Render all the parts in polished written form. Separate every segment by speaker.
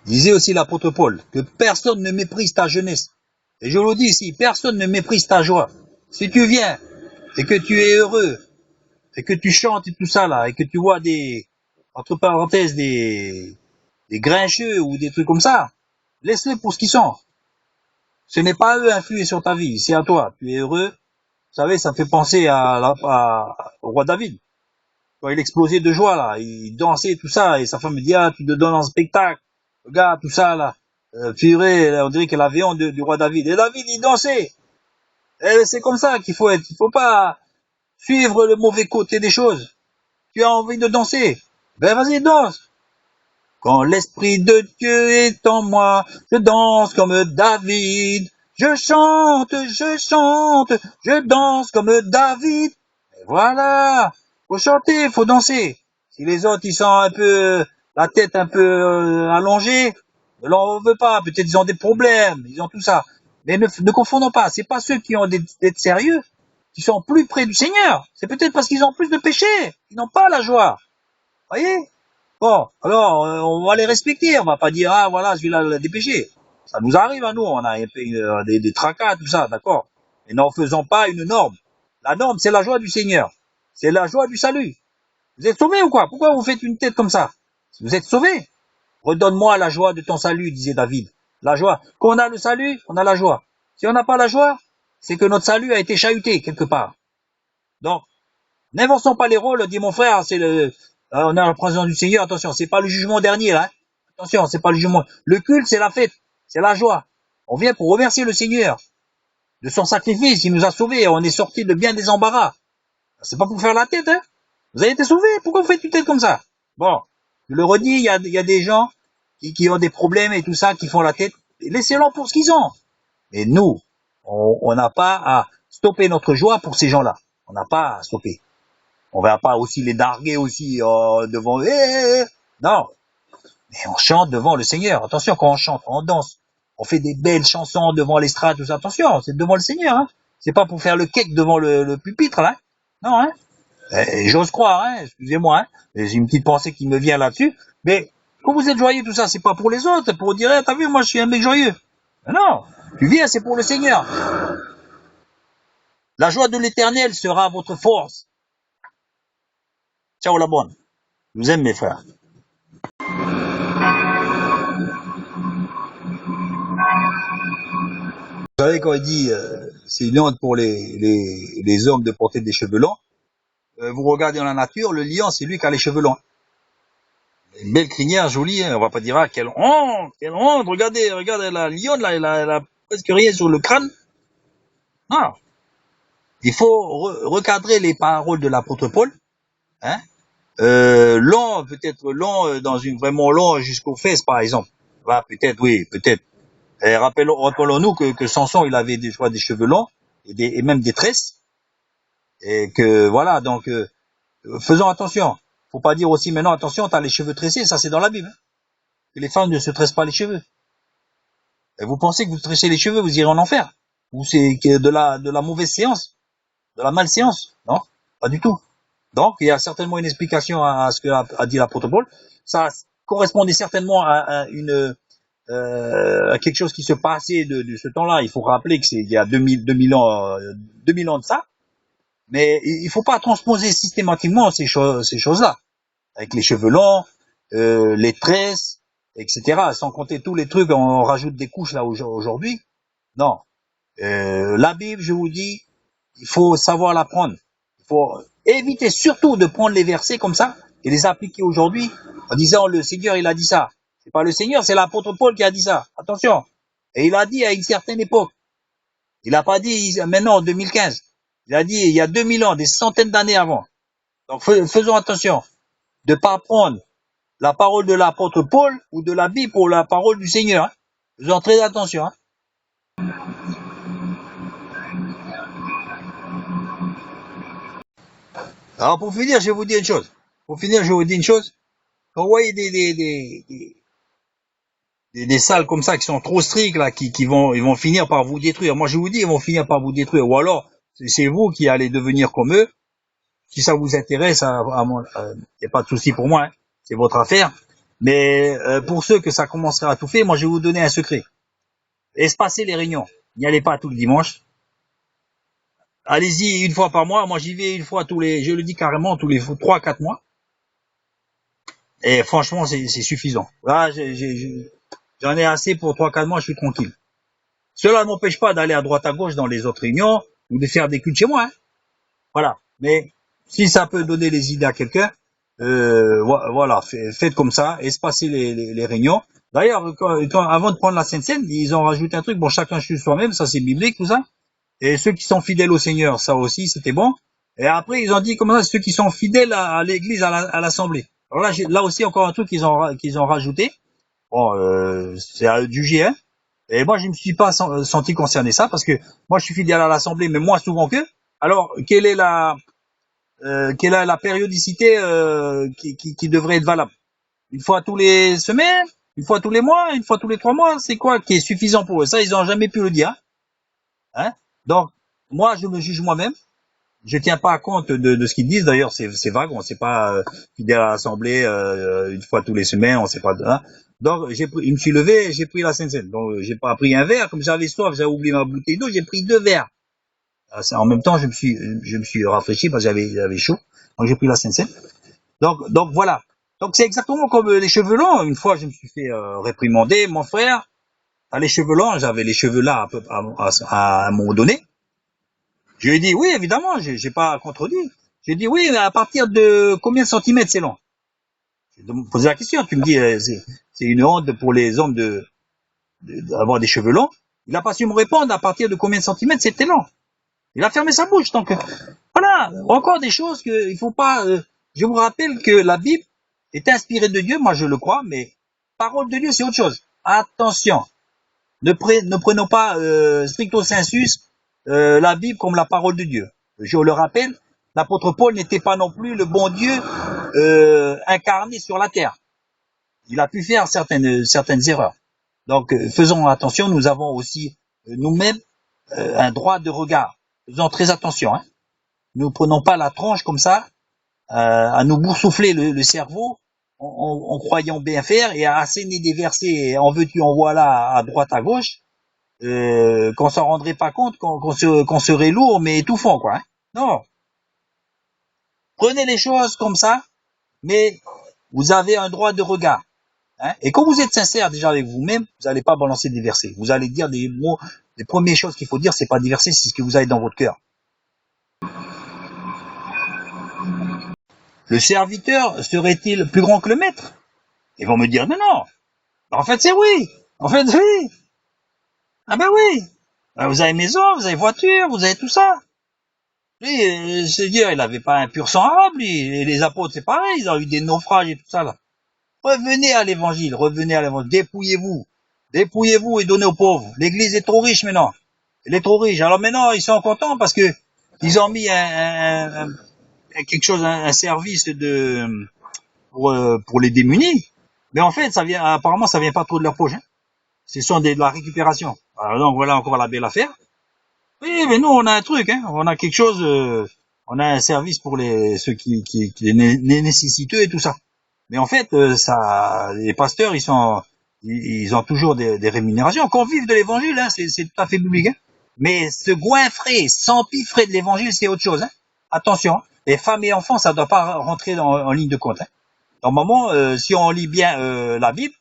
Speaker 1: Disait aussi l'apôtre Paul que personne ne méprise ta jeunesse. Et je vous le dis ici, personne ne méprise ta joie. Si tu viens et que tu es heureux et que tu chantes et tout ça là et que tu vois entre parenthèses des grincheux ou des trucs comme ça, laisse-les pour ce qu'ils sont. Ce n'est pas à eux d'influer sur ta vie, c'est à toi. Tu es heureux. Vous savez, ça me fait penser au roi David. Quand il explosait de joie là, il dansait tout ça et sa femme me dit tu te donnes un spectacle. Regarde tout ça là. Purée, on dirait qu'elle avait honte du roi David. Et David, il dansait. Et c'est comme ça qu'il faut être. Il faut pas suivre le mauvais côté des choses. Tu as envie de danser. Ben vas-y, danse. Quand l'Esprit de Dieu est en moi, je danse comme David. Je chante, je danse comme David. Et voilà. Faut chanter, faut danser. Si les autres, ils sont un peu, la tête un peu allongée, ne leur veut pas. Peut-être ils ont des problèmes, ils ont tout ça. Mais ne confondons pas. C'est pas ceux qui ont d'être sérieux qui sont plus près du Seigneur. C'est peut-être parce qu'ils ont plus de péchés. Ils n'ont pas la joie. Voyez? Bon, alors, on va les respecter. On va pas dire, voilà, celui-là a des péchés. Ça nous arrive à nous. On a des tracas, tout ça, d'accord? Mais n'en faisons pas une norme. La norme, c'est la joie du Seigneur. C'est la joie du salut. Vous êtes sauvés ou quoi? Pourquoi vous faites une tête comme ça? Si vous êtes sauvés, redonne-moi la joie de ton salut, disait David. La joie. Quand on a le salut, on a la joie. Si on n'a pas la joie, c'est que notre salut a été chahuté quelque part. Donc, n'inversons pas les rôles, dit mon frère, on a la présence du Seigneur, attention, c'est pas le jugement dernier, là. Attention, c'est pas le jugement. Le culte, c'est la fête, c'est la joie. On vient pour remercier le Seigneur de son sacrifice, il nous a sauvés, on est sortis de bien des embarras. C'est pas pour faire la tête, hein. Vous avez été sauvés, pourquoi vous faites une tête comme ça? Bon, je le redis, il y a des gens qui ont des problèmes et tout ça, qui font la tête. Laissez-les pour ce qu'ils ont. Et nous, on n'a pas à stopper notre joie pour ces gens-là. On n'a pas à stopper. On va pas aussi les darguer aussi devant. Non, mais on chante devant le Seigneur. Attention, quand on chante, on danse, on fait des belles chansons devant l'estrade, tout ça. Attention, c'est devant le Seigneur. Hein. C'est pas pour faire le cake devant le pupitre, là. Non, hein. J'ose croire, hein. Excusez-moi. Hein. J'ai une petite pensée qui me vient là-dessus. Mais quand vous êtes joyeux, tout ça, c'est pas pour les autres, pour dire, t'as vu, moi je suis un mec joyeux. Mais non, tu viens, c'est pour le Seigneur. La joie de l'Éternel sera votre force. Ciao la bonne. Je vous aime mes frères. Vous savez quand il dit c'est une honte pour les hommes de porter des cheveux longs, vous regardez dans la nature, le lion c'est lui qui a les cheveux longs. Une belle crinière jolie, hein, on va pas dire quelle honte, regardez la lionne là, elle a presque rien sur le crâne. Non. Il faut recadrer les paroles de l'apôtre Paul, hein. Long, peut-être long, vraiment long jusqu'aux fesses, par exemple. Bah, peut-être, oui, peut-être. Et rappelons-nous que Samson, il avait des cheveux longs et même des tresses. Et que, voilà, donc, faisons attention. Faut pas dire aussi maintenant, attention, t'as les cheveux tressés, ça c'est dans la Bible. Hein, que les femmes ne se tressent pas les cheveux. Et vous pensez que vous tressez les cheveux, vous irez en enfer? Ou c'est de la mauvaise séance? De la malséance? Non? Pas du tout. Donc, il y a certainement une explication à ce que a dit l'apôtre Paul. Ça correspondait certainement à quelque chose qui se passait de ce temps-là. Il faut rappeler que c'est il y a 2000 ans de ça. Mais il faut pas transposer systématiquement ces choses-là. Avec les cheveux longs, les tresses, etc. Sans compter tous les trucs, on rajoute des couches là aujourd'hui. Non. La Bible, je vous dis, il faut savoir la prendre. Il faut éviter surtout de prendre les versets comme ça et les appliquer aujourd'hui en disant le Seigneur il a dit ça. C'est pas le Seigneur, c'est l'apôtre Paul qui a dit ça. Attention. Et il a dit à une certaine époque. Il a pas dit maintenant en 2015. Il a dit il y a 2000 ans, des centaines d'années avant. Donc faisons attention de pas prendre la parole de l'apôtre Paul ou de la Bible pour la parole du Seigneur. Hein. Faisons très attention. Hein. Alors pour finir, je vais vous dire une chose. Quand vous voyez des salles comme ça qui sont trop strictes là, ils vont finir par vous détruire. Moi je vous dis, ils vont finir par vous détruire. Ou alors c'est vous qui allez devenir comme eux. Si ça vous intéresse, il n'y a pas de souci pour moi. Hein. C'est votre affaire. Mais pour ceux que ça commencerait à tout faire, moi je vais vous donner un secret. Espacez les réunions. N'y allez pas tout le dimanche. Allez-y une fois par mois. Moi j'y vais une fois tous les, je le dis carrément, tous les 3 4 mois. Et franchement c'est suffisant. Là j'en ai assez pour 3 4 mois, je suis tranquille. Cela ne m'empêche pas d'aller à droite à gauche dans les autres réunions ou de faire des cultes chez moi. Hein. Voilà. Mais si ça peut donner les idées à quelqu'un, voilà, faites comme ça, espacez les réunions. D'ailleurs, avant de prendre la Sainte Seine, ils ont rajouté un truc, bon, chacun chez soi-même, ça c'est biblique, tout ça. Et ceux qui sont fidèles au Seigneur, ça aussi, c'était bon. Et après, ils ont dit, comment ça, ceux qui sont fidèles à l'église, à l'assemblée. Alors là aussi, encore un truc qu'ils ont rajouté. Bon, c'est à eux de juger, hein. Et moi, je ne me suis pas senti concerné ça, parce que moi, je suis fidèle à l'assemblée, mais moins souvent qu'eux. Alors, quelle est la périodicité qui devrait être valable? Une fois tous les semaines, une fois tous les mois, une fois tous les 3 mois, c'est quoi qui est suffisant pour eux? Ça, ils n'ont jamais pu le dire. Hein. Donc, moi, je me juge moi-même. Je tiens pas compte de ce qu'ils disent. D'ailleurs, c'est vague. On sait pas fidèle à l'assemblée une fois tous les semaines. On sait pas. Hein. Donc, je me suis levé, et j'ai pris la Sainte Seine. Donc, j'ai pas pris un verre. Comme j'avais soif, j'avais oublié ma bouteille d'eau. J'ai pris 2 verres. En même temps, je me suis rafraîchi parce que j'avais chaud. Donc, j'ai pris la Sainte Seine. Donc voilà. Donc c'est exactement comme les cheveux longs. Une fois, je me suis fait réprimander. Mon frère a les cheveux longs. J'avais les cheveux là à un moment donné. Je lui ai dit oui, évidemment. J'ai pas contredit. J'ai dit oui, mais à partir de combien de centimètres c'est long? J'ai posé la question. Tu me dis c'est une honte pour les hommes d'avoir des cheveux longs. Il a pas su me répondre à partir de combien de centimètres c'était long. Il a fermé sa bouche. Donc voilà, encore des choses qu'il faut pas. Je vous rappelle que la Bible est inspirée de Dieu, moi je le crois, mais parole de Dieu c'est autre chose. Attention, ne prenons pas stricto sensus la Bible comme la parole de Dieu. Je le rappelle, l'apôtre Paul n'était pas non plus le bon Dieu incarné sur la terre. Il a pu faire certaines erreurs. Donc faisons attention, nous avons aussi nous-mêmes un droit de regard. Faisons très attention. Hein. Ne prenons pas la tronche comme ça, à nous boursoufler le cerveau en croyant bien faire et à asséner des versets en veux-tu en voilà à droite à gauche, qu'on s'en rendrait pas compte, qu'on serait lourd mais étouffant quoi. Hein. Non, prenez les choses comme ça, mais vous avez un droit de regard. Hein. Et quand vous êtes sincère déjà avec vous-même, vous n'allez pas balancer des versets. Vous allez dire des mots. Les premières choses qu'il faut dire, c'est pas des versets, c'est ce que vous avez dans votre cœur. Le serviteur serait-il plus grand que le maître? Ils vont me dire non, non. En fait, c'est oui. En fait, oui. Ah ben oui. Vous avez maison, vous avez voiture, vous avez tout ça. Lui, le Seigneur, il n'avait pas un pur sang arabe, lui. Et les apôtres, c'est pareil, ils ont eu des naufrages et tout ça, là. Revenez à l'évangile, dépouillez-vous. Dépouillez-vous et donnez aux pauvres. L'église est trop riche maintenant. Elle est trop riche. Alors maintenant, ils sont contents parce que ils ont mis quelque chose, un service pour les démunis. Mais en fait, apparemment, ça vient pas trop de leur poche. Hein. Ce sont de la récupération. Alors donc voilà encore la belle affaire. Oui, mais nous on a un truc, hein. On a quelque chose, on a un service pour ceux qui les nécessiteux et tout ça. Mais en fait, les pasteurs, ils ont toujours des rémunérations. Qu'on vive de l'évangile, hein, c'est tout à fait biblique. Hein. Mais se goinfrer, s'empiffrer de l'évangile, c'est autre chose. Hein. Attention, hein. Les femmes et enfants, ça doit pas rentrer en ligne de compte. Hein. Normalement, si on lit bien la Bible,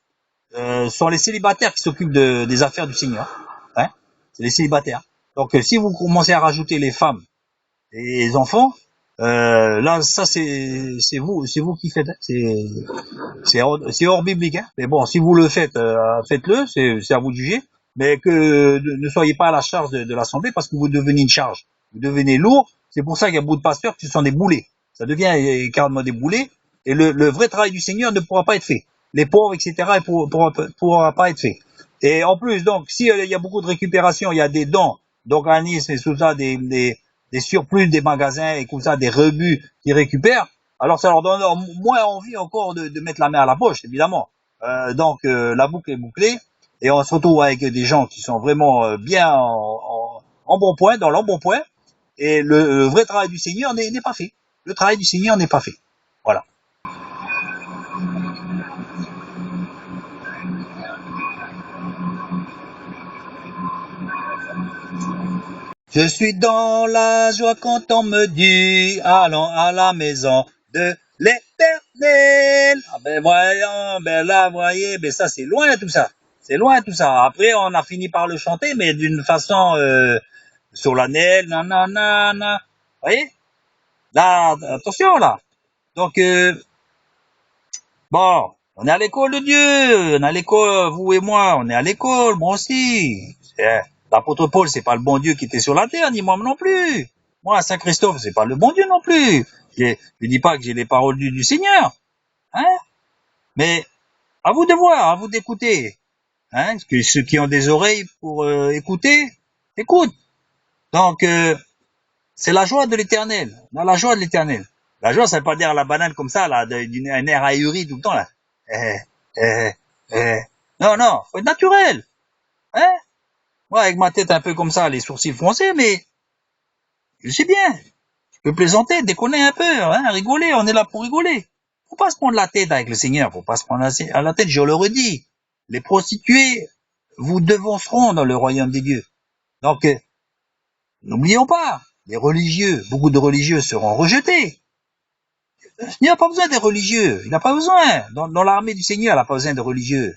Speaker 1: ce sont les célibataires qui s'occupent des affaires du Seigneur. Hein. C'est les célibataires. Donc, si vous commencez à rajouter les femmes et les enfants, là, ça c'est vous qui faites. Hein. C'est hors biblique. Hein. Mais bon, si vous le faites, faites-le. C'est à vous de juger. Mais que ne soyez pas à la charge de l'assemblée parce que vous devenez une charge. Vous devenez lourd. C'est pour ça qu'il y a beaucoup de pasteurs qui sont des boulets. Ça devient carrément des boulets. Et le vrai travail du Seigneur ne pourra pas être fait. Les pauvres, etc., ne pourra pas être fait. Et en plus, donc, s'il y a beaucoup de récupération, il y a des dons d'organismes et tout ça, des surplus des magasins et tout ça, des rebuts qui récupèrent, alors ça leur donne moins envie encore de mettre la main à la poche, évidemment. Donc, la boucle est bouclée et on se retrouve avec des gens qui sont vraiment bien en bon point, dans leur bon point, et le vrai travail du Seigneur n'est pas fait. Le travail du Seigneur n'est pas fait. Voilà. Je suis dans la joie quand on me dit allons à la maison de l'Éternel. Ah ben voyons, ben là, voyez, ben ça c'est loin tout ça. C'est loin tout ça. Après on a fini par le chanter, mais d'une façon solennelle, nanana. Vous voyez? Là, attention là. Donc bon, on est à l'école de Dieu, on est à l'école, vous et moi, on est à l'école, moi aussi. L'apôtre Paul, c'est pas le bon Dieu qui était sur la terre, ni moi non plus. Moi, Saint Christophe, c'est pas le bon Dieu non plus. Je dis pas que j'ai les paroles du Seigneur, hein. Mais à vous de voir, à vous d'écouter, hein. Que ceux qui ont des oreilles pour écouter, écoutent. Donc c'est la joie de l'Éternel, dans la joie de l'Éternel. La joie, ça veut pas dire la banane comme ça, là, un air ahuri tout le temps, là. Eh, eh, eh. Non, non, faut être naturel, hein. Moi, avec ma tête un peu comme ça, les sourcils froncés, mais je sais bien. Je peux plaisanter, déconner un peu, hein, rigoler, on est là pour rigoler. Faut pas se prendre la tête avec le Seigneur, faut pas se prendre à la tête, je le redis. Les prostituées vous devanceront dans le royaume des dieux. Donc, n'oublions pas, les religieux, beaucoup de religieux seront rejetés. Il n'y a pas besoin des religieux, il n'a pas besoin. Dans l'armée du Seigneur, il n'a pas besoin de religieux.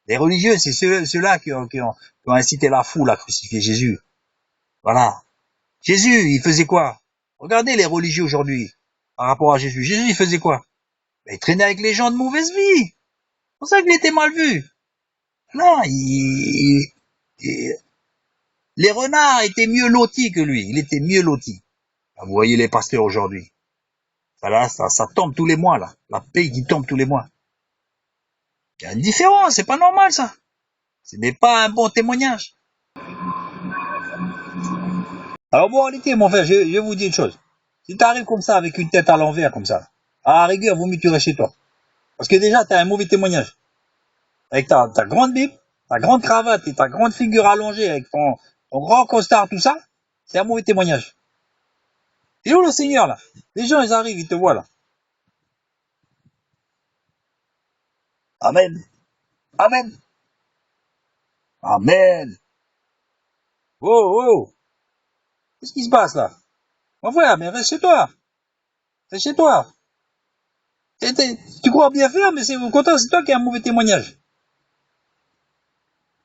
Speaker 1: Les religieux, c'est ceux-là qui ont incité la foule à crucifier Jésus. Voilà. Jésus, il faisait quoi? Regardez les religieux aujourd'hui par rapport à Jésus. Jésus, il faisait quoi? Il traînait avec les gens de mauvaise vie. C'est pour ça qu'il était mal vu. Non, les renards étaient mieux lotis que lui. Il était mieux loti. Vous voyez les pasteurs aujourd'hui. Ça tombe tous les mois, là. La paye qui tombe tous les mois. Il y a une différence, c'est pas normal, ça. Ce n'est pas un bon témoignage. Alors, bon, en réalité, mon frère, je vais vous dire une chose. Si tu arrives comme ça, avec une tête à l'envers, comme ça, à la rigueur, vaut mieux que tu restes chez toi. Parce que déjà, tu as un mauvais témoignage. Avec ta grande Bible, ta grande cravate et ta grande figure allongée, avec ton grand costard, tout ça, c'est un mauvais témoignage. Et où le Seigneur, là? Les gens, ils arrivent, ils te voient, là. Amen. Amen. Amen. Oh, oh. Qu'est-ce qui se passe, là? Mon frère, mais reste chez toi. Reste chez toi. Tu crois bien faire, mais c'est au contraire, c'est toi qui as un mauvais témoignage.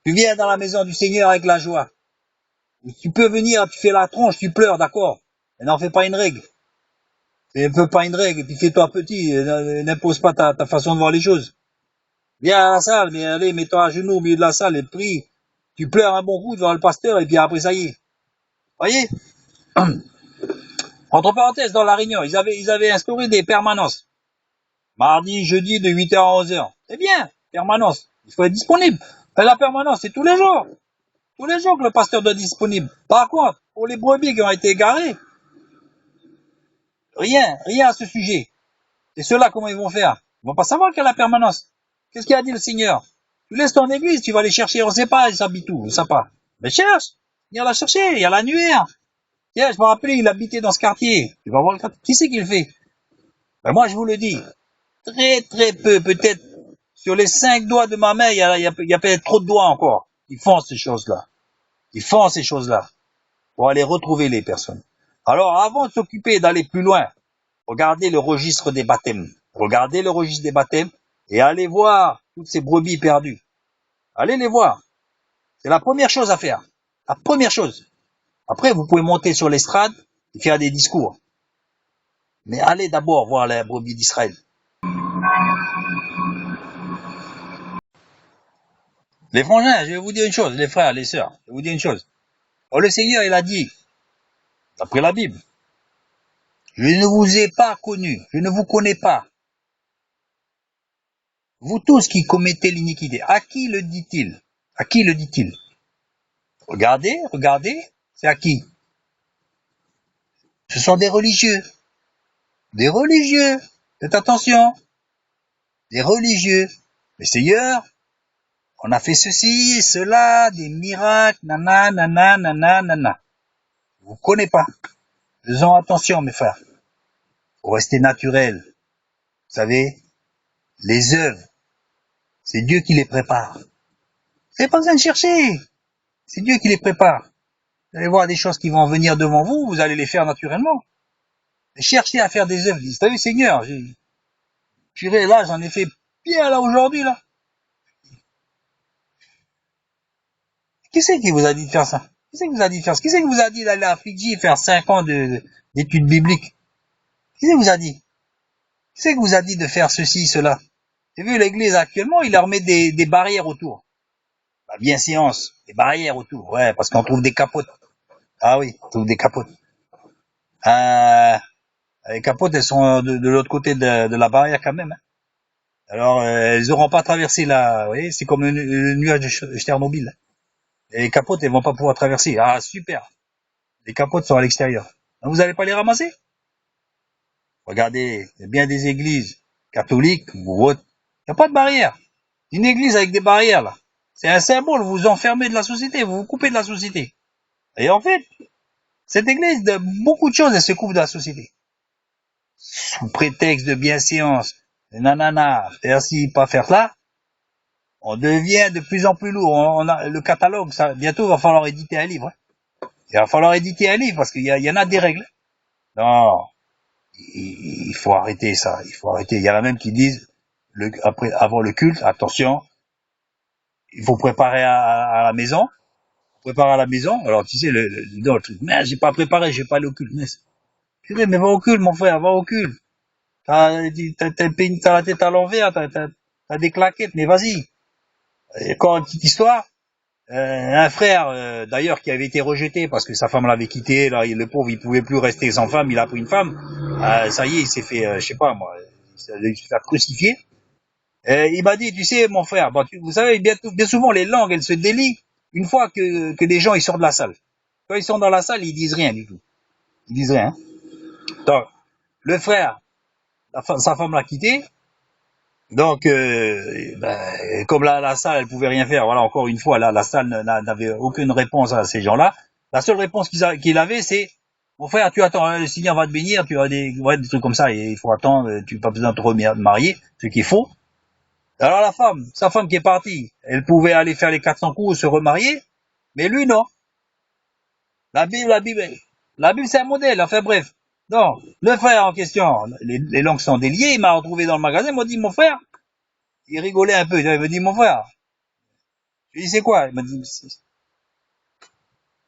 Speaker 1: Tu viens dans la maison du Seigneur avec la joie. Tu peux venir, tu fais la tronche, tu pleures, d'accord. Mais n'en fais pas une règle. Ne fais pas une règle, et puis fais-toi petit, n'impose pas ta façon de voir les choses. Viens à la salle, mais allez, mets-toi à genoux au milieu de la salle et prie. Tu pleures un bon coup devant le pasteur, et puis après, ça y est. Voyez? Entre parenthèses, dans la Réunion, ils avaient instauré des permanences. Mardi, jeudi, de 8h à 11h. C'est bien, permanence. Il faut être disponible. Mais la permanence, c'est tous les jours. Tous les jours que le pasteur doit être disponible. Par contre, pour les brebis qui ont été égarés, rien à ce sujet. Et ceux-là, comment ils vont faire? Ils vont pas savoir qu'il y a la permanence. Qu'est-ce qu'il a dit le Seigneur? Tu laisses ton église, tu vas les chercher, on sait pas, ils habitent où, on sait pas. Mais cherche, viens la chercher, il y a l'annuaire. Tiens, je me rappelle, il habitait dans ce quartier. Tu vas voir le quartier. Qui c'est qui le fait? Ben moi, je vous le dis. Très, très peu, peut-être, sur les 5 doigts de ma main, il y a peut-être trop de doigts encore. Ils font ces choses-là. Ils font ces choses-là. Pour aller retrouver les personnes. Alors, avant de s'occuper d'aller plus loin, regardez le registre des baptêmes. Regardez le registre des baptêmes et allez voir toutes ces brebis perdues. Allez les voir. C'est la première chose à faire. La première chose. Après, vous pouvez monter sur l'estrade et faire des discours. Mais allez d'abord voir la brebis d'Israël. Les frangins, je vais vous dire une chose, les frères, les sœurs, je vais vous dire une chose. Oh, le Seigneur, il a dit, d'après la Bible, je ne vous ai pas connu, je ne vous connais pas. Vous tous qui commettez l'iniquité. À qui le dit-il? À qui le dit-il? Regardez, c'est à qui? Ce sont des religieux. Des religieux. Faites attention. Des religieux. Le Seigneur, on a fait ceci, cela, des miracles, nana. Je vous connais pas. Faisons attention, mes frères. Faut rester naturel. Vous savez, les œuvres, c'est Dieu qui les prépare. Vous n'avez pas besoin de chercher. C'est Dieu qui les prépare. Vous allez voir des choses qui vont venir devant vous, vous allez les faire naturellement. Et cherchez à faire des œuvres. Vous savez, Seigneur, j'irai là, j'en ai fait bien là aujourd'hui, là. Qui c'est qui vous a dit de faire ça? Qui c'est qui vous a dit de faire ça? Qui c'est qui vous a dit d'aller à Fidji faire 5 ans d'études bibliques? Qui c'est qui vous a dit? Qui c'est qui vous a dit de faire ceci, cela? J'ai vu l'église actuellement, il leur met des barrières autour. La bienséance, des barrières autour. Ouais, parce qu'on trouve des capotes. Ah oui, on trouve des capotes. Les capotes, elles sont de l'autre côté de la barrière quand même. Hein. Alors, elles n'auront pas traversé là. Vous voyez, c'est comme le nuage de Tchernobyl. Et les capotes, elles vont pas pouvoir traverser. Ah, super. Les capotes sont à l'extérieur. Donc, vous allez pas les ramasser? Regardez, il y a bien des églises catholiques ou autres. Il n'y a pas de barrière. Une église avec des barrières, là. C'est un symbole, vous vous enfermez de la société, vous vous coupez de la société. Et en fait, cette église, de beaucoup de choses, elle se coupe de la société. Sous prétexte de bienséance, nanana, faire ci, pas faire ça, on devient de plus en plus lourd. On a le catalogue, ça, bientôt, il va falloir éditer un livre. Hein. Il va falloir éditer un livre parce qu'il y en a des règles. Non, il faut arrêter ça. Il faut arrêter. Il y en a même qui disent, avant le culte, attention, il faut préparer à la maison. Préparer à la maison. Alors, tu sais, le truc, mais j'ai pas préparé, j'ai pas allé au culte. Mais va au culte, mon frère, va au culte. T'as la tête à l'envers, t'as des claquettes, mais vas-y. Et encore une petite histoire. Un frère, d'ailleurs, qui avait été rejeté parce que sa femme l'avait quitté, là, le pauvre, il pouvait plus rester sans femme, il a pris une femme. Ça y est, il s'est fait, je sais pas moi, il s'est fait crucifier. Il m'a dit, tu sais, mon frère, vous savez, bien souvent, les langues, elles se délient une fois que les gens, ils sortent de la salle. Quand ils sont dans la salle, ils disent rien du tout. Ils disent rien. Donc, le frère, sa femme l'a quitté. Donc, comme la salle, elle pouvait rien faire. Voilà, encore une fois, là, la salle n'avait aucune réponse à ces gens-là. La seule réponse qu'il avait, c'est, mon frère, tu attends, le Seigneur va te bénir, tu as des trucs comme ça, et il faut attendre, tu n'as pas besoin de te marier, ce qu'il faut. Alors sa femme qui est partie, elle pouvait aller faire les 400 coups, se remarier, mais lui, non. La Bible, c'est un modèle, enfin bref. Non, le frère en question, les langues sont déliées, il m'a retrouvé dans le magasin, il m'a dit, mon frère, il rigolait un peu, il m'a dit, mon frère, je lui ai dit, c'est quoi? Il m'a dit,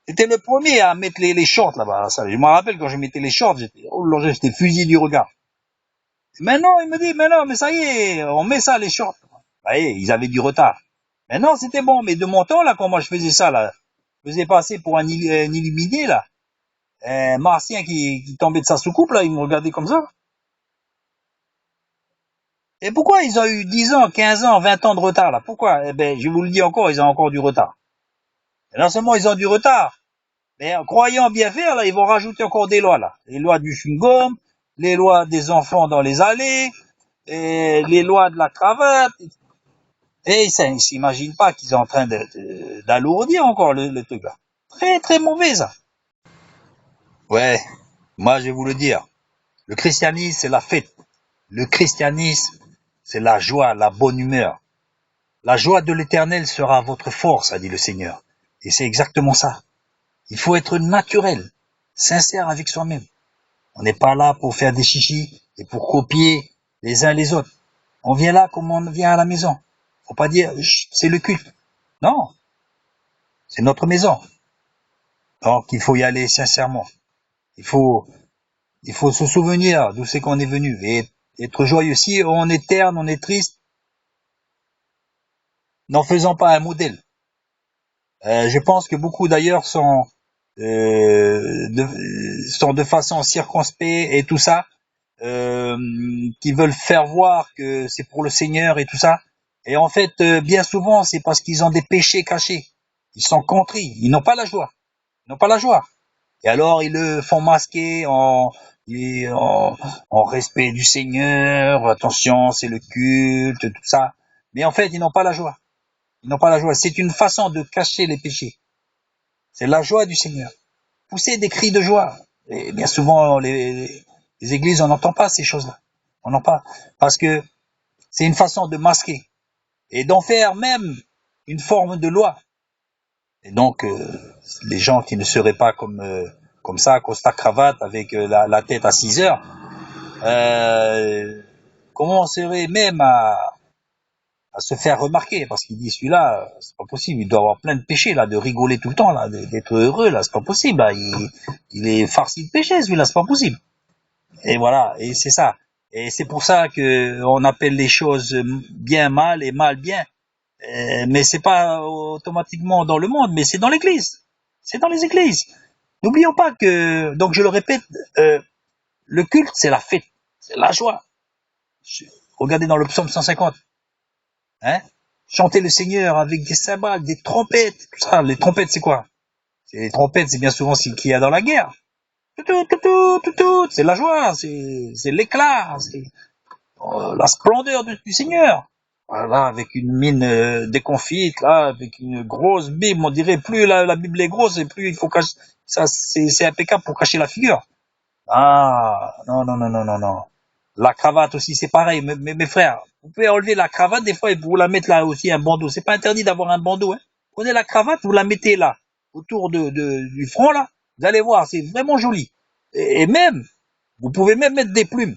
Speaker 1: c'était le premier à mettre les shorts là-bas. Je me rappelle quand je mettais les shorts, j'étais fusillé du regard. Mais non, il me dit, mais non, mais ça y est, on met ça, les shorts. Vous voyez, ils avaient du retard. Mais non, c'était bon, mais de mon temps, là, quand moi je faisais ça, là, je faisais passer pour un illuminé, là. Un martien qui tombait de sa soucoupe, là, il me regardait comme ça. Et pourquoi ils ont eu 10 ans, 15 ans, 20 ans de retard, là? Pourquoi? Eh ben, je vous le dis encore, ils ont encore du retard. Et non seulement ils ont du retard, mais en croyant bien faire, là, ils vont rajouter encore des lois, là. Les lois du chewing-gum, les lois des enfants dans les allées, et les lois de la cravate. Et ça, ils s'imaginent pas qu'ils sont en train d'alourdir encore le truc, là. Très, très mauvais, ça. Ouais, moi, je vais vous le dire. Le christianisme, c'est la fête. Le christianisme, c'est la joie, la bonne humeur. La joie de l'Éternel sera votre force, a dit le Seigneur. Et c'est exactement ça. Il faut être naturel, sincère avec soi-même. On n'est pas là pour faire des chichis et pour copier les uns les autres. On vient là comme on vient à la maison. Faut pas dire, c'est le culte. Non, c'est notre maison. Donc, il faut y aller sincèrement. Il faut se souvenir d'où c'est qu'on est venu et être joyeux. Si on est terne, on est triste, n'en faisons pas un modèle. Je pense que beaucoup d'ailleurs sont de façon circonspect et tout ça, qui veulent faire voir que c'est pour le Seigneur et tout ça. Et en fait, bien souvent, c'est parce qu'ils ont des péchés cachés. Ils sont contris. Ils n'ont pas la joie. Ils n'ont pas la joie. Et alors, ils le font masquer en respect du Seigneur. Attention, c'est le culte, tout ça. Mais en fait, ils n'ont pas la joie. Ils n'ont pas la joie. C'est une façon de cacher les péchés. C'est la joie du Seigneur. Pousser des cris de joie. Et bien souvent, les églises, on n'entend pas ces choses-là. On n'entend pas. Parce que c'est une façon de masquer. Et d'en faire même une forme de loi. Et donc, les gens qui ne seraient pas comme ça, costard cravate, avec la tête à 6 heures, commenceraient même à se faire remarquer, parce qu'il dit celui-là, c'est pas possible, il doit avoir plein de péchés là, de rigoler tout le temps là, d'être heureux là, c'est pas possible là, il est farci de péché celui-là, c'est pas possible. Et voilà, et c'est ça. Et c'est pour ça que on appelle les choses bien mal et mal bien. Mais c'est pas automatiquement dans le monde, mais c'est dans l'église. C'est dans les églises. N'oublions pas que, donc je le répète, le culte c'est la fête, c'est la joie. Regardez dans le psaume 150, hein, chanter le Seigneur avec des cymbales, des trompettes, tout ça. Les trompettes c'est quoi? Les trompettes c'est bien souvent ce qu'il y a dans la guerre. C'est la joie, c'est l'éclat, c'est la splendeur du Seigneur. Voilà, avec une mine déconfite, là, avec une grosse Bible, on dirait plus la Bible est grosse et plus il faut cacher, ça c'est impeccable pour cacher la figure. Ah, non, non, non, non, non, non. La cravate aussi, c'est pareil, mes frères, vous pouvez enlever la cravate des fois et vous la mettre là aussi, un bandeau. C'est pas interdit d'avoir un bandeau, hein. Prenez la cravate, vous la mettez là, autour du front, là. Vous allez voir, c'est vraiment joli. Et même, vous pouvez même mettre des plumes.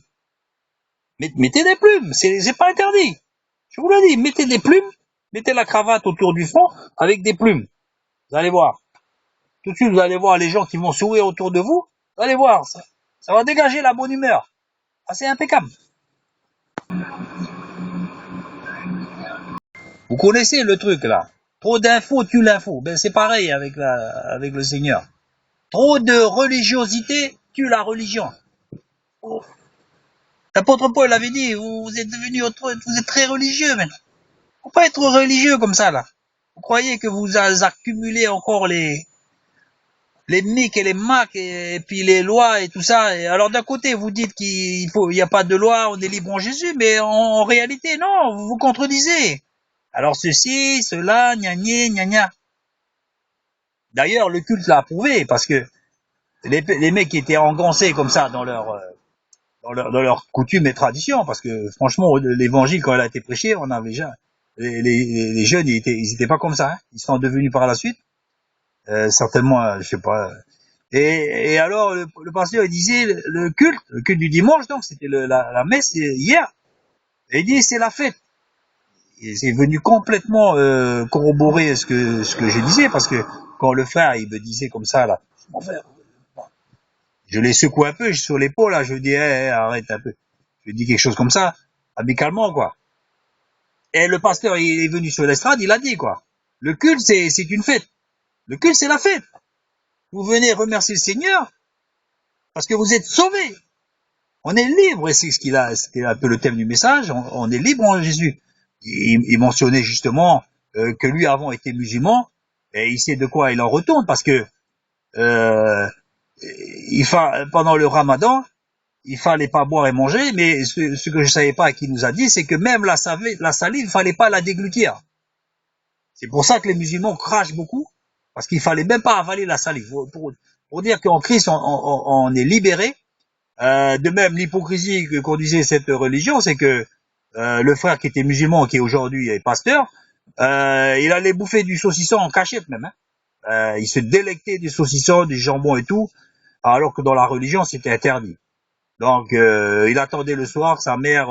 Speaker 1: Mettez des plumes, c'est pas interdit. Je vous le dis, mettez des plumes, mettez la cravate autour du front avec des plumes. Vous allez voir. Tout de suite, vous allez voir les gens qui vont sourire autour de vous. Vous allez voir, ça va dégager la bonne humeur. Ah, c'est impeccable. Vous connaissez le truc là. Trop d'infos tue l'info. Ben c'est pareil avec le Seigneur. Trop de religiosité tue la religion. Oh. L'apôtre Paul avait dit, vous êtes devenus, vous êtes très religieux maintenant. Faut pas être religieux comme ça là. Vous croyez que vous accumulez encore les mics et les macs et puis les lois et tout ça. Et alors d'un côté vous dites qu'il y a pas de loi, on est libre en Jésus, mais en réalité non, vous vous contredisez. Alors ceci, cela, gna gna gna gna. D'ailleurs le culte l'a prouvé parce que les mecs qui étaient engoncés comme ça dans leur coutumes et traditions, parce que franchement l'évangile quand il a été prêché, on avait déjà les jeunes ils étaient pas comme ça, hein. Ils sont devenus par la suite certainement, je sais pas. Et alors le pasteur il disait le culte du dimanche, donc c'était la messe hier. Et il dit c'est la fête. Et c'est venu complètement corroborer ce que je disais, parce que quand le frère il me disait comme ça là, mon frère, je l'ai secoué un peu sur l'épaule là, je lui dis hey, arrête un peu. Je lui dis quelque chose comme ça, amicalement quoi. Et le pasteur il est venu sur l'estrade, il a dit quoi. Le culte c'est une fête. Le culte c'est la fête. Vous venez remercier le Seigneur parce que vous êtes sauvés. On est libre, et c'est c'était un peu le thème du message, on est libre en Jésus. Il mentionnait justement que lui avant était musulman, et il sait de quoi il en retourne, parce que pendant le ramadan, il fallait pas boire et manger, mais ce que je savais pas et qu'il nous a dit, c'est que même la salive, il fallait pas la déglutir. C'est pour ça que les musulmans crachent beaucoup, parce qu'il fallait même pas avaler la salive. Pour dire qu'en Christ, on est libéré. De même, l'hypocrisie que conduisait cette religion, c'est que le frère qui était musulman, qui aujourd'hui est pasteur, il allait bouffer du saucisson en cachette même. Hein. Il se délectait du saucisson, du jambon et tout, alors que dans la religion, c'était interdit. Donc, il attendait le soir sa mère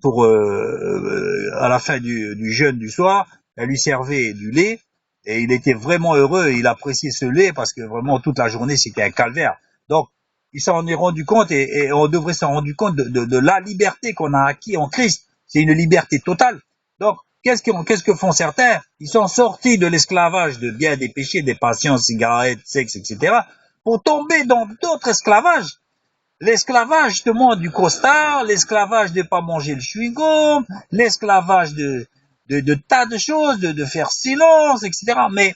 Speaker 1: pour à la fin du jeûne du soir, elle lui servait du lait, et il était vraiment heureux, il appréciait ce lait, parce que vraiment toute la journée, c'était un calvaire. Donc, il s'en est rendu compte, et on devrait s'en rendre compte de la liberté qu'on a acquis en Christ. C'est une liberté totale. Donc, qu'est-ce que font certains? Ils sont sortis de l'esclavage de bien des péchés, des passions, cigarettes, sexe, etc., pour tomber dans d'autres esclavages. L'esclavage justement du costard, l'esclavage de pas manger le chewing-gum, l'esclavage de tas de choses, de faire silence, etc. Mais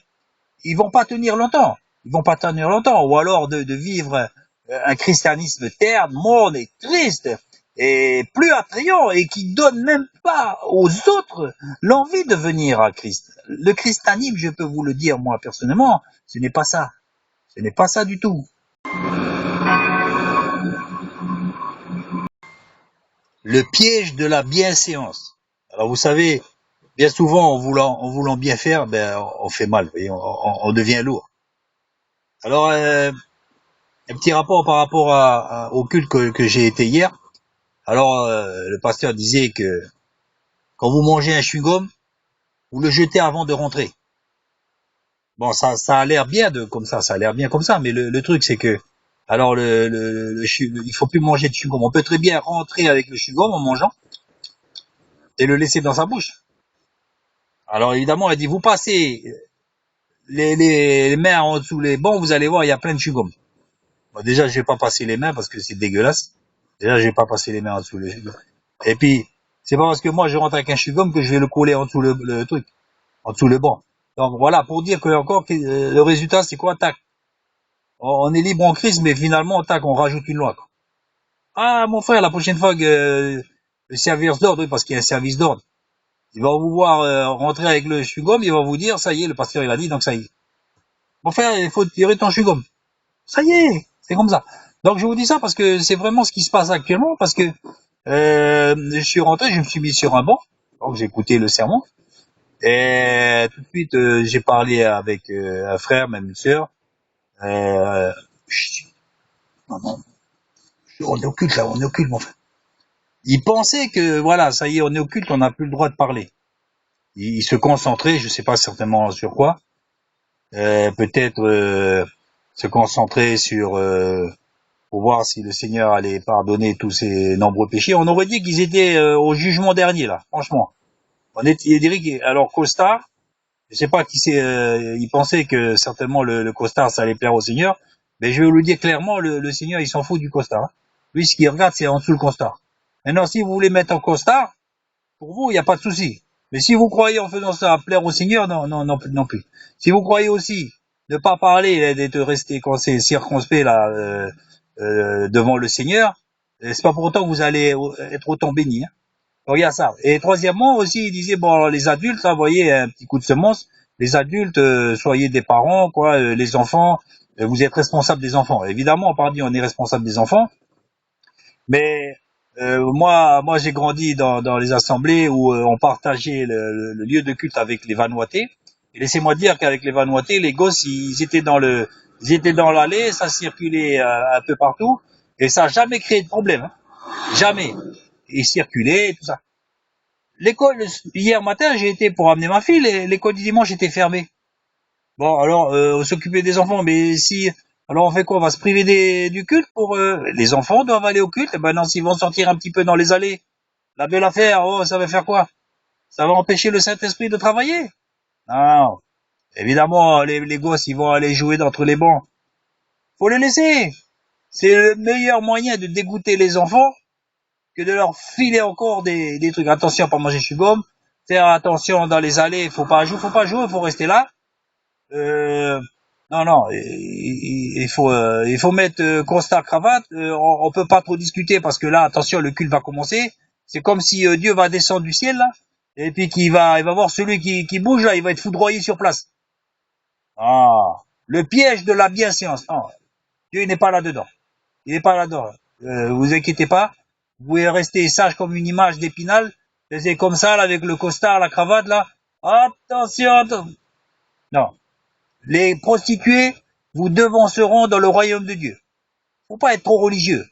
Speaker 1: ils vont pas tenir longtemps. Ils vont pas tenir longtemps. Ou alors de vivre un christianisme terne, morne et triste, et plus attrayant, et qui donne même pas aux autres l'envie de venir à Christ. Le christianisme, je peux vous le dire moi personnellement, ce n'est pas ça. Ce n'est pas ça du tout. Le piège de la bienséance. Alors vous savez, bien souvent, en voulant bien faire, ben, on fait mal, vous voyez, on devient lourd. Alors, un petit rapport par rapport au culte que j'ai été hier. Alors, le pasteur disait que quand vous mangez un chewing-gum, vous le jetez avant de rentrer. Bon, ça a l'air bien comme ça a l'air bien comme ça, mais le truc c'est que, alors il faut plus manger de chewing-gum. On peut très bien rentrer avec le chewing-gum en mangeant et le laisser dans sa bouche. Alors évidemment, elle dit, vous passez les mains en dessous les bancs, vous allez voir, il y a plein de chewing-gum. Bon, déjà, je vais pas passer les mains parce que c'est dégueulasse. Déjà, je vais pas passer les mains en dessous les chewing-gum. Et puis, c'est pas parce que moi je rentre avec un chewing-gum que je vais le coller en dessous le truc, en dessous le banc. Donc voilà, pour dire que encore le résultat c'est quoi? Tac. On est libre en crise, mais finalement, tac, on rajoute une loi, quoi. Ah, mon frère, la prochaine fois que le service d'ordre, oui, parce qu'il y a un service d'ordre, il va vous voir rentrer avec le chewing-gum, il va vous dire, ça y est, le pasteur il a dit, donc ça y est. Mon frère, il faut tirer ton chewing-gum. Ça y est, c'est comme ça. Donc je vous dis ça parce que c'est vraiment ce qui se passe actuellement, parce que je suis rentré, je me suis mis sur un banc, donc j'ai écouté le sermon, et tout de suite j'ai parlé avec un frère, même une sœur. Euh, chut, non, non, on est occulte là, on est occulte, mon frère. Il pensait que voilà, ça y est, on est occulte, on n'a plus le droit de parler. Il se concentrait, je sais pas certainement sur quoi, peut-être se concentrer sur pour voir si le Seigneur allait pardonner tous ses nombreux péchés. On aurait dit qu'ils étaient au jugement dernier là, franchement. Il dirait alors costard, je sais pas qui c'est, il pensait que certainement le costard ça allait plaire au Seigneur, mais je vais lui dire clairement, le Seigneur il s'en fout du costard. Hein. Lui ce qu'il regarde c'est en dessous le costard. Maintenant si vous voulez mettre en costard, pour vous il n'y a pas de souci. Mais si vous croyez en faisant ça plaire au Seigneur, non, non, non, non plus. Si vous croyez aussi ne pas parler, de rester quand c'est circonspect là devant le Seigneur, c'est pas pour autant que vous allez être autant béni. Hein. Donc il y a ça. Et troisièmement aussi, il disait bon les adultes, là, vous voyez un petit coup de semence. Les adultes, soyez des parents, quoi. Les enfants, vous êtes responsables des enfants. Évidemment, on parle on est responsable des enfants, mais moi, j'ai grandi dans les assemblées où on partageait le lieu de culte avec les Vanuatais. Et laissez-moi dire qu'avec les Vanuatais, les gosses, ils étaient dans l'allée, ça circulait un peu partout, et ça n'a jamais créé de problème, hein. Jamais. Ils circulaient, tout ça. L'école, hier matin, j'ai été pour amener ma fille, l'école du dimanche était fermée. Bon, alors, on s'occupait des enfants, mais si, alors on fait quoi? On va se priver du culte pour, les enfants doivent aller au culte, et ben non, s'ils vont sortir un petit peu dans les allées, la belle affaire, oh, ça va faire quoi? Ça va empêcher le Saint-Esprit de travailler? Non. Évidemment, les gosses, ils vont aller jouer d'entre les bancs. Faut les laisser. C'est le meilleur moyen de dégoûter les enfants que de leur filer encore des trucs. Attention à pas manger chewing-gum. Faire attention dans les allées, faut pas jouer, faut rester là. Euh, non, non, il faut mettre costard cravate. On peut pas trop discuter parce que là, attention, le culte va commencer. C'est comme si Dieu va descendre du ciel là, et puis il va voir celui qui bouge là, il va être foudroyé sur place. Ah, le piège de la bienséance. Non, Dieu n'est pas là-dedans. Il n'est pas là-dedans. Vous inquiétez pas. Vous pouvez rester sage comme une image d'Épinal. C'est comme ça, là, avec le costard, la cravate, là. Attention. Non. Les prostituées vous devanceront dans le royaume de Dieu. Faut pas être trop religieux.